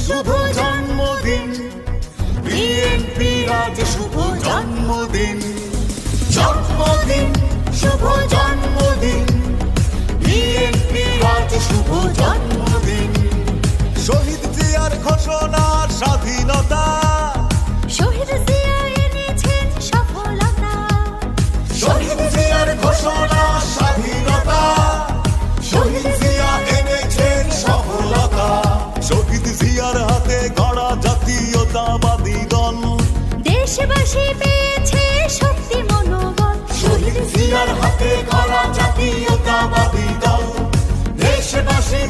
শুভ জন্মদিন বিএনপির আজ শুভ জন্মদিন, জন্মদিন শুভ জন্মদিন বিএনপির আজ শুভ জন্মদিন। শহীদ জিয়ার ঘোষণা স্বাধীনতা, শহীদ জিয়া এনেছেন সফলতা, শহীদ জিয়ার ঘোষণা স্বাধীনতা, শহীদ জিয়া এনেছেন সফলতা। শহীদ জিয়ার হাতে গড়া জাতীয়তাবাদী দল, দেশবাসী পেয়েছে শক্তি মনোবল। শহীদ জিয়ার হাতে গড়া জাতীয়তাবাদী দল, দেশবাসী